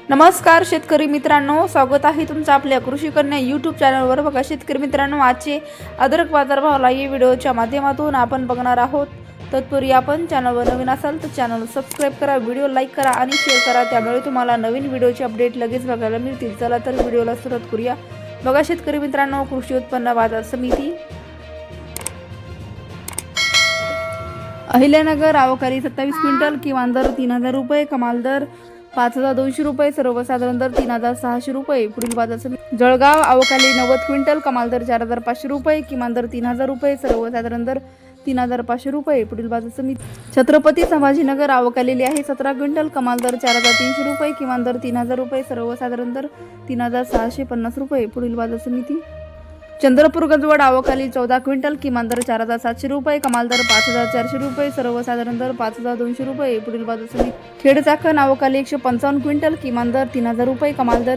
नमस्कार शेतकरी मित्रांनो, स्वागत आहे तुमचं आपल्या कृषी कन्या यूट्यूब चॅनलवर। बघा शेतकरी मित्रांनो, आजचे अद्रक बाजारभाव या व्हिडिओच्या माध्यमातून आपण बघणार आहोत। तत्पूर्वी आपण चॅनलवर नवीन असाल तर चॅनल सबस्क्राइब करा, व्हिडिओ लाईक करा आणि शेअर करा, त्यामुळे तुम्हाला नवीन व्हिडिओचे अपडेट लगेच बघायला मिळतील। चला तर व्हिडिओला सुरुवात करूया। बघा शेतकरी मित्रांनो, कृषी उत्पन्न बाजार समिती अहिल्यानगर आवकारी 27 क्विंटल, किमान दर 3000 रुपये, कमाल दर 5200 रुपये, सर्वसाधारण दर 3600 रुपये। पुढील बाजार समिती जळगाव आवकाली 90 क्विंटल, कमाल दर 4500 रुपये, किमान दर 3000 रुपये, सर्वसाधारण दर 3500 रुपये। पुढील बाजार समिती छत्रपती संभाजीनगर आवकालेली आहे 17 क्विंटल, कमाल दर 4300 रुपये, किमान दर 3000 रुपये, सर्वसाधारण दर 3650 रुपये। पुढील बाजार समिती चंद्रपूर गंजवड आवकाली 14 क्विंटल, किमान दर 4700 रुपये, कमाल दर 5400 रुपये, सर्वसाधारण दर 5200 रुपये। पुढील बाजार समिती खेड चाकण आवकाली 155 क्विंटल, किमान दर 3000 रुपये, कमाल दर